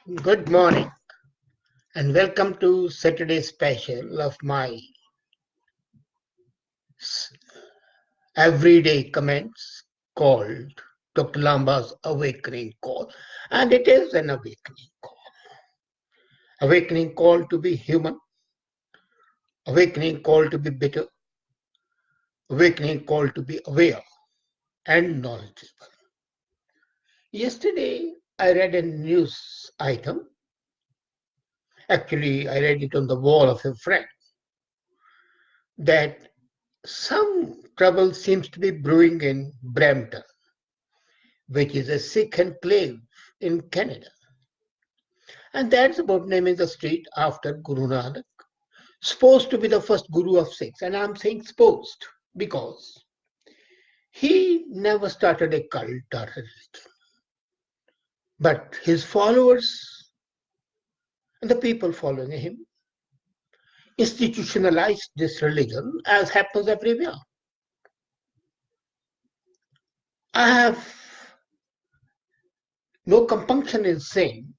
Good morning and welcome to Saturday special of my everyday comments called Dr.Lamba's Awakening Call. And it is an awakening call. Awakening call to be human, awakening call to be bitter, awakening call to be aware and knowledgeable. Yesterday, I read a news item. Actually, I read it on the wall of a friend that some trouble seems to be brewing in Brampton, which is a Sikh enclave in Canada. And that's about naming the street after Guru Nanak, supposed to be the first Guru of Sikhs. And I'm saying supposed because he never started a cult or a religion. But his followers and the people following him institutionalized this religion as happens everywhere. I have no compunction in saying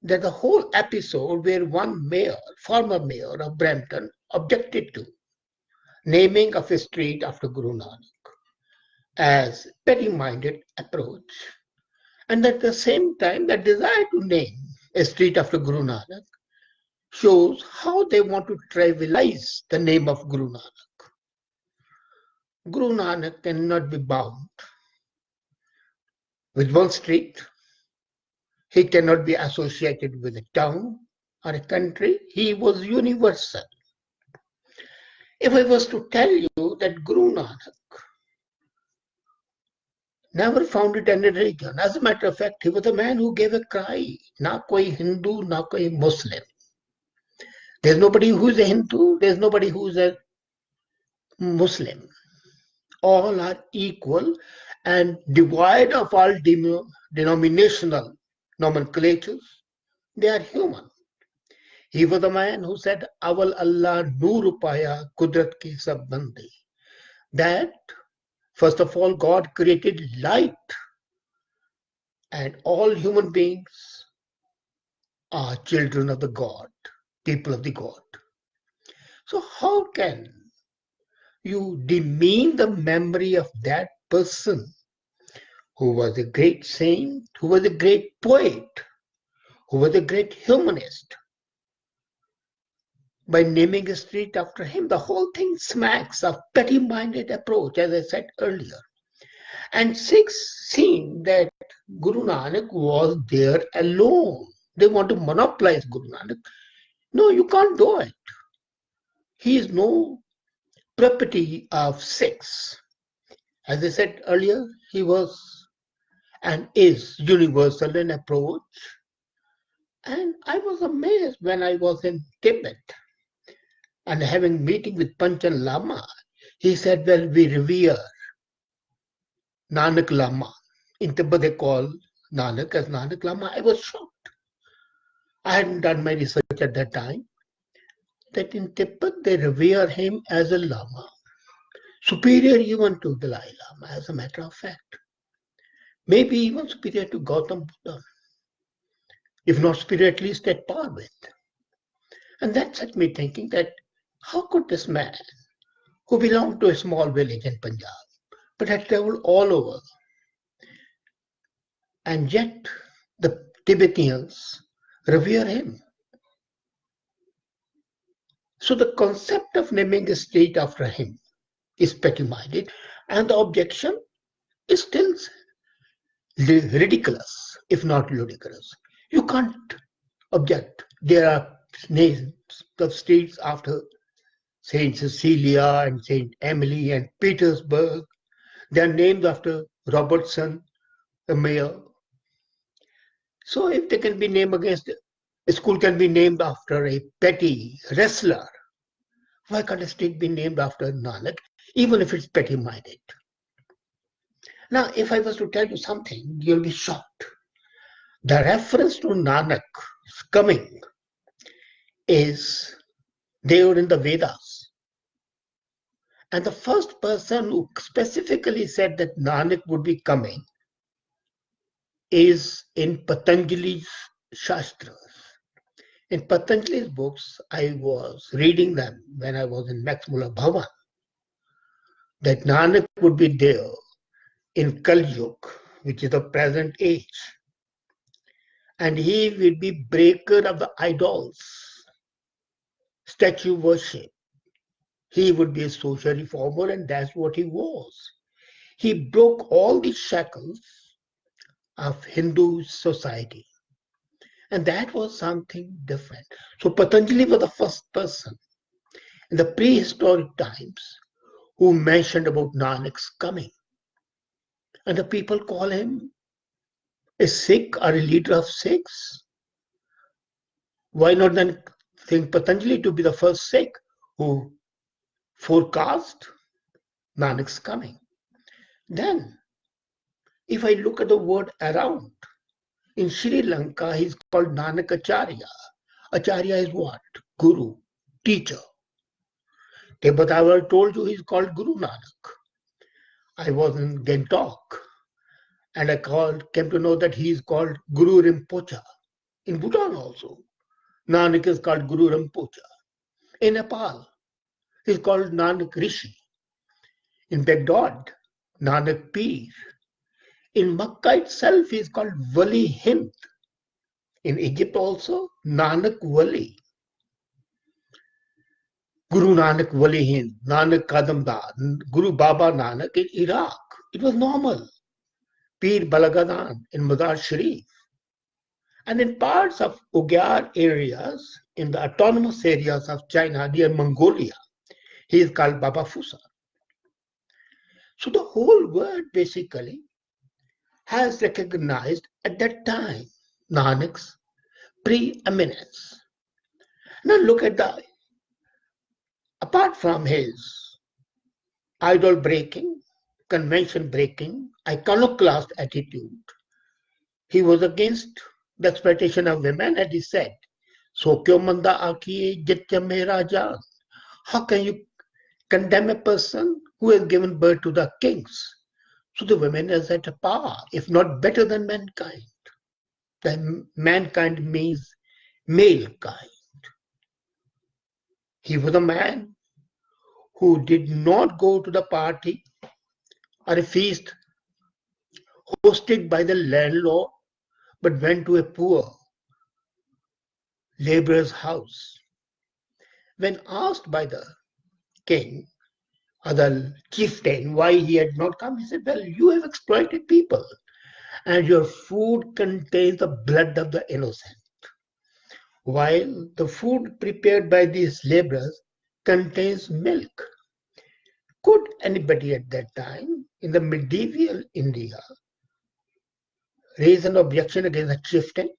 that the whole episode where one mayor, former mayor of Brampton, objected to naming of a street after Guru Nanak as petty-minded approach, and at the same time the desire to name a street after Guru Nanak shows how they want to trivialize the name of Guru Nanak. Guru Nanak cannot be bound with one street. He cannot be associated with a town or a country. He was universal. If I was to tell you that Guru Nanak never founded any religion, as a matter of fact, he was a man who gave a cry, na koi Hindu, na koi Muslim. There's nobody who's a Hindu, there's nobody who's a Muslim. All are equal and devoid of all denominational nomenclatures. They are human. He was the man who said, Aval Allah Noor Paya Kudrat ki sab bandi. That, first of all, God created light, and all human beings are children of the God, people of the God. So how can you demean the memory of that person who was a great saint, who was a great poet, who was a great humanist, by naming a street after him? The whole thing smacks of petty-minded approach, as I said earlier. And Sikhs seen that Guru Nanak was there alone. They want to monopolize Guru Nanak. No, you can't do it. He is no property of Sikhs. As I said earlier, he was and is universal in approach. And I was amazed when I was in Tibet and having meeting with Panchan Lama. He said, well, we revere Nanak Lama. In Tibet, they call Nanak as Nanak Lama. I was shocked. I hadn't done my research at that time. That in Tibet, they revere him as a Lama. Superior even to Dalai Lama, as a matter of fact. Maybe even superior to Gautam Buddha. If not superior, at least at par with. And that set me thinking that how could this man, who belonged to a small village in Punjab, but had traveled all over, and yet the Tibetans revere him. So the concept of naming a street after him is petty-minded, and the objection is still ridiculous, if not ludicrous. You can't object. There are names of streets after Saint Cecilia and Saint Emily and Petersburg. They are named after Robertson, the mayor. So if they can be named against, a school can be named after a petty wrestler, why can't a street be named after Nanak, even if it's petty-minded? Now, if I was to tell you something, you'll be shocked. The reference to Nanak's coming is there in the Vedas. And the first person who specifically said that Nanak would be coming is in Patanjali's Shastras. In Patanjali's books, I was reading them when I was in Maxmula Bhavan, that Nanak would be there in Kali Yuga, which is the present age, and he will be breaker of the idols, statue worship. He would be a social reformer, and that's what he was. He broke all the shackles of Hindu society, and that was something different. So Patanjali was the first person in the prehistoric times who mentioned about Nanak's coming. And the people call him a Sikh or a leader of Sikhs. Why not then think Patanjali to be the first Sikh who forecast Nanak's coming? Then, if I look at the word around, in Sri Lanka, he's called Nanak Acharya. Acharya is what? Guru, teacher. But I told you he's called Guru Nanak. I was in Gangtok and I came to know that he is called Guru Rinpoche. In Bhutan also, Nanak is called Guru Rinpoche. In Nepal, he's called Nanak Rishi. In Baghdad, Nanak Peer. In Makkah itself, he is called Wali Hind. In Egypt also, Nanak Wali. Guru Nanak Wali Hind, Nanak Kadamdar, Guru Baba Nanak in Iraq. It was normal. Pir Balagadan in Mazar Sharif. And in parts of Ugyar areas, in the autonomous areas of China near Mongolia, he is called Baba Fusa. So the whole world basically has recognized at that time Nanak's preeminence. Now look at apart from his idol breaking, convention breaking, iconoclast attitude, he was against the exploitation of women, and he said, "So kyo manda aki jitya mera jaan." How can you condemn a person who has given birth to the kings? So the women is at a power, if not better than mankind. Then mankind means male kind. He was a man who did not go to the party or a feast hosted by the landlord, but went to a poor laborer's house. When asked by the king or the chieftain why he had not come, he said, "Well, you have exploited people, and your food contains the blood of the innocent, while the food prepared by these laborers contains milk." Could anybody at that time, in the medieval India, raise an objection against a chieftain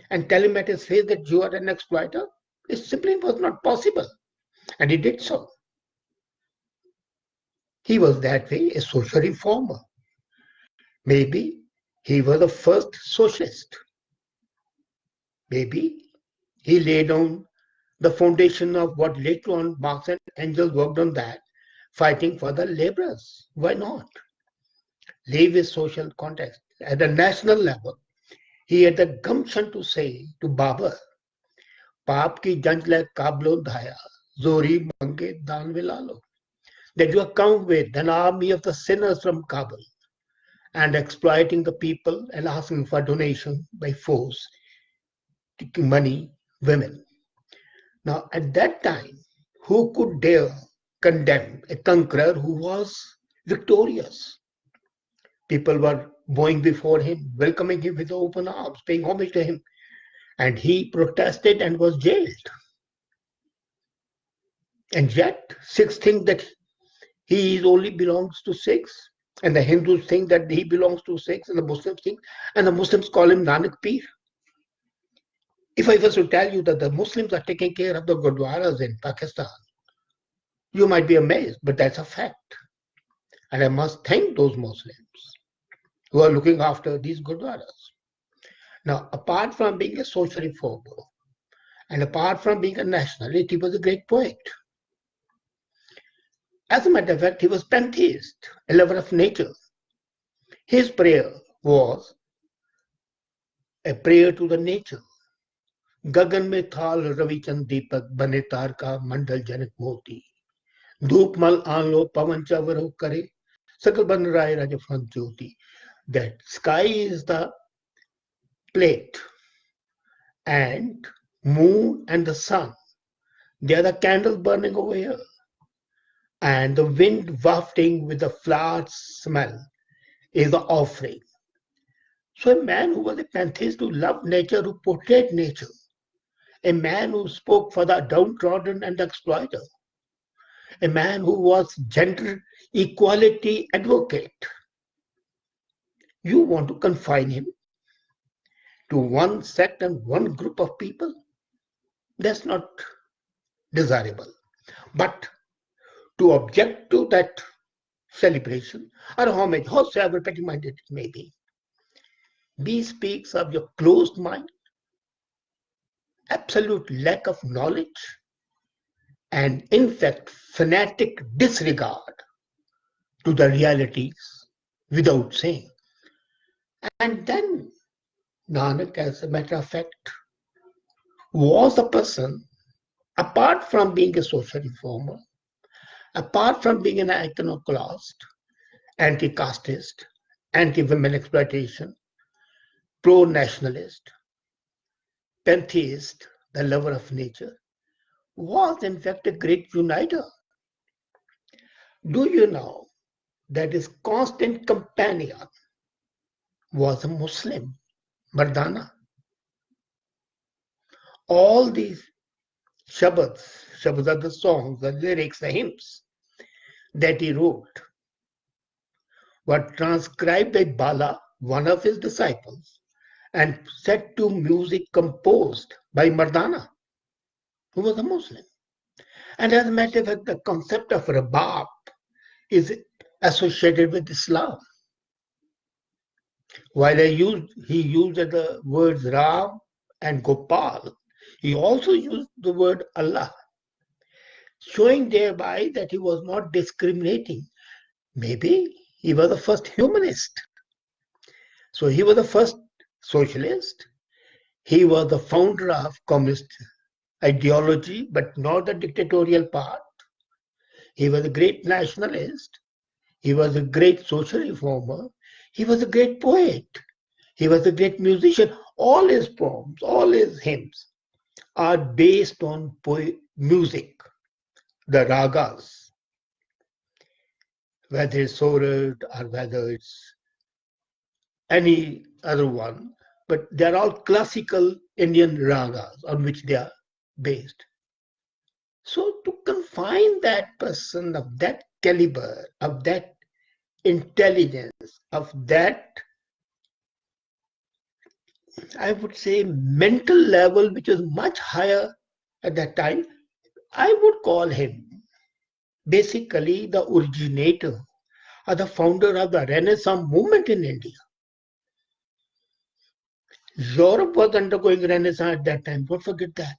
and tell him at his face that you are an exploiter? It simply was not possible, and he did so. He was that way a social reformer. Maybe he was the first socialist. Maybe he laid down the foundation of what later on Marx and Engels worked on, that, fighting for the laborers. Why not? Leave his social context. At the national level, he had the gumption to say to Babur, "Paap ki janj le kablo dhaya, zori mange daan vilalo," that you have come with an army of the sinners from Kabul and exploiting the people and asking for donation by force, taking money, women. Now, at that time, who could dare condemn a conqueror who was victorious? People were bowing before him, welcoming him with open arms, paying homage to him, and he protested and was jailed. And yet, Sikhs think that he only belongs to Sikhs, and the Hindus think that he belongs to Sikhs, and the Muslims think, and the Muslims call him Nanak Peer. If I was to tell you that the Muslims are taking care of the Gurdwaras in Pakistan, you might be amazed, but that's a fact. And I must thank those Muslims who are looking after these Gurdwaras. Now, apart from being a social reformer, and apart from being a nationalist, he was a great poet. As a matter of fact, he was pantheist, a lover of nature. His prayer was a prayer to the nature. गगन में थाल रविचंद दीपक बने तार का मंडल जनक मोती धूप मल आन लो पवन चवर करे सकल बन राय राजफन ज्योति. That sky is the plate and moon and the sun, they are the candles burning over here, and the wind wafting with the flower smell is the offering. So a man who was a pantheist, who loved nature, who portrayed nature, a man who spoke for the downtrodden and the exploiter, a man who was gender equality advocate. You want to confine him to one sect and one group of people? That's not desirable. But to object to that celebration or homage, howsoever petty-minded it may be, speaks of your closed mind, absolute lack of knowledge, and in fact, fanatic disregard to the realities without saying. And then Nanak, as a matter of fact, was a person, apart from being a social reformer, apart from being an iconoclast, anti-casteist, anti-women exploitation, pro-nationalist, pantheist, the lover of nature, was in fact a great uniter. Do you know that his constant companion was a Muslim, Mardana? All these shabads are the songs, the lyrics, the hymns that he wrote were transcribed by Bala, one of his disciples, and set to music composed by Mardana, who was a Muslim. And as a matter of fact, the concept of rabab is associated with Islam. While he used the words Ram and Gopal, he also used the word Allah, showing thereby that he was not discriminating. Maybe he was the first humanist. So he was the first socialist. He was the founder of communist ideology, but not the dictatorial part. He was a great nationalist. He was a great social reformer. He was a great poet. He was a great musician. All his poems, all his hymns are based on music, the ragas, whether it's Sorad or whether it's any other one, but they're all classical Indian ragas on which they are based. So to confine that person of that caliber, of that intelligence, of that, I would say, mental level, which was much higher at that time, I would call him basically the originator or the founder of the Renaissance movement in India. Europe was undergoing Renaissance at that time, don't forget that.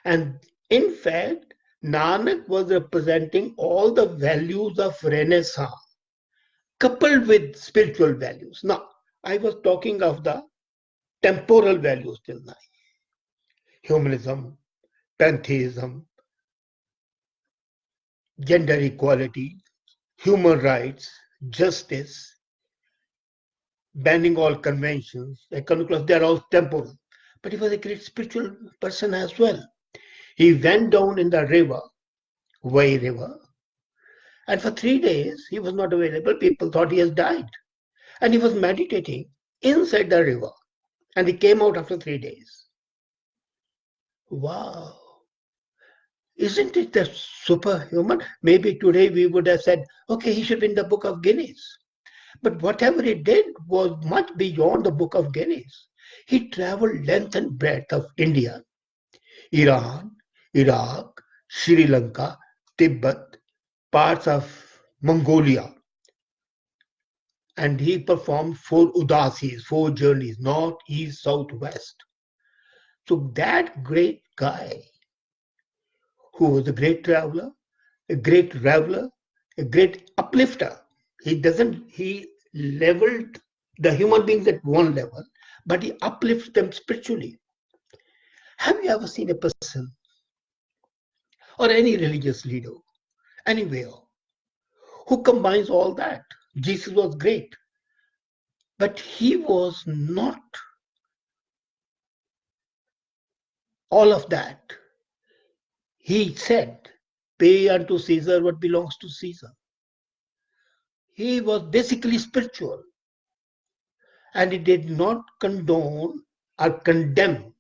And in fact, Nanak was representing all the values of Renaissance coupled with spiritual values. Now, I was talking of the temporal values till now. Humanism, pantheism, gender equality, human rights, justice, banning all conventions, iconoclasts, they're all temporal. But he was a great spiritual person as well. He went down in the river, Vai River, and for 3 days he was not available. People thought he has died. And he was meditating inside the river. And he came out after 3 days. Wow. Isn't it the superhuman? Maybe today we would have said, okay, he should be in the book of Guinness. But whatever he did was much beyond the book of Guinness. He traveled length and breadth of India, Iran, Iraq, Sri Lanka, Tibet, parts of Mongolia. And he performed 4 udasis, 4 journeys, north, east, south, west. So that great guy, who was a great traveler, a great reveler, a great uplifter, he leveled the human beings at one level, but he uplifts them spiritually. Have you ever seen a person or any religious leader anywhere who combines all that? Jesus was great, but he was not all of that. He said, pay unto Caesar what belongs to Caesar. He was basically spiritual, and he did not condone or condemn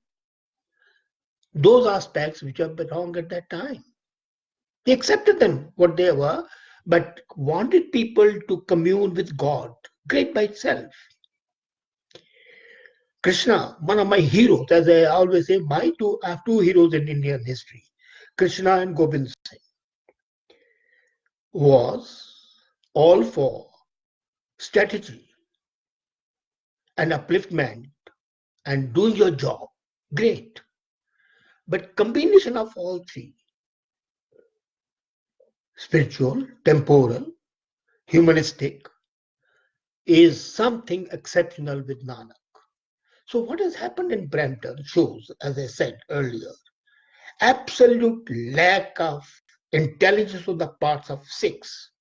those aspects which were wrong at that time. He accepted them, what they were, but wanted people to commune with God. Great by itself. Krishna, one of my heroes, as I always say, I have two heroes in Indian history, Krishna and Gobind Singh, was all for strategy and upliftment and doing your job. Great. But combination of all three, spiritual, temporal, humanistic, is something exceptional with Nanak. So what has happened in Brampton shows, as I said earlier, absolute lack of intelligence on the parts of Sikhs.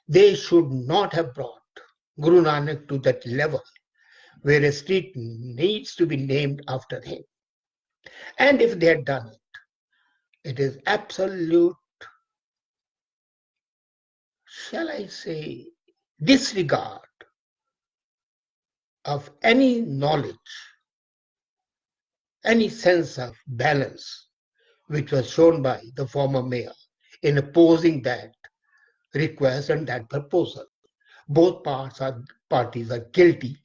They should not have brought Guru Nanak to that level where a street needs to be named after him. And if they had done it, it is absolute, shall I say, disregard of any knowledge, any sense of balance, which was shown by the former mayor in opposing that request and that proposal. Both parties are guilty.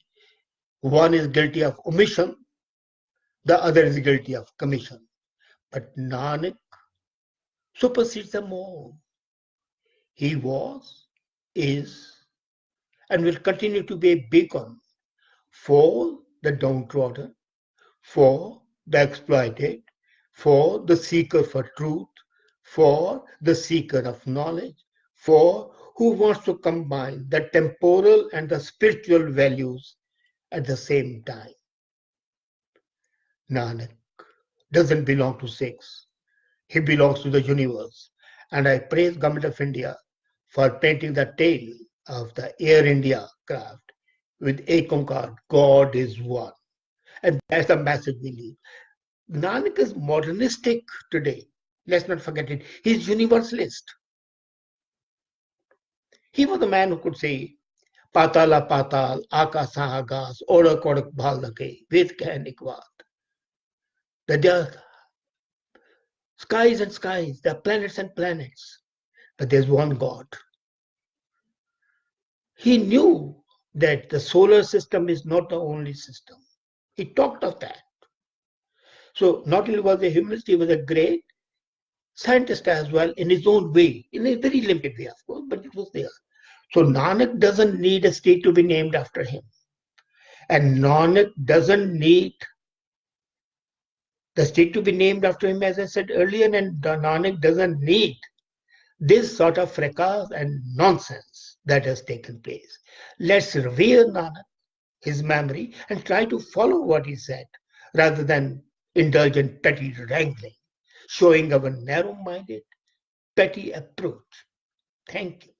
One is guilty of omission, the other is guilty of commission. But Nanak supersedes them all. He was, is, and will continue to be a beacon for the downtrodden, for the exploited, for the seeker for truth, for the seeker of knowledge, for who wants to combine the temporal and the spiritual values at the same time. Nanak doesn't belong to Sikhs. He belongs to the universe. And I praise Government of India for painting the tale of the Air India craft with Ekonkar, God is one. And that's the message we need. Nanak is modernistic today. Let's not forget it. He's universalist. He was the man who could say, Patala patal, akasa agas, orak orak bhalake, ved nikvat. That there are skies and skies, there are planets and planets, but there's one God. He knew that the solar system is not the only system. He talked of that. So not only was he a humanist, he was a great scientist as well in his own way, in a very limited way, of course, but it was there. So Nanak doesn't need a state to be named after him. And Nanak doesn't need the state to be named after him, as I said earlier, and Nanak doesn't need this sort of fracas and nonsense that has taken place. Let's revere Nanak, his memory, and try to follow what he said, rather than indulge in petty wrangling, showing our narrow-minded, petty approach. Thank you.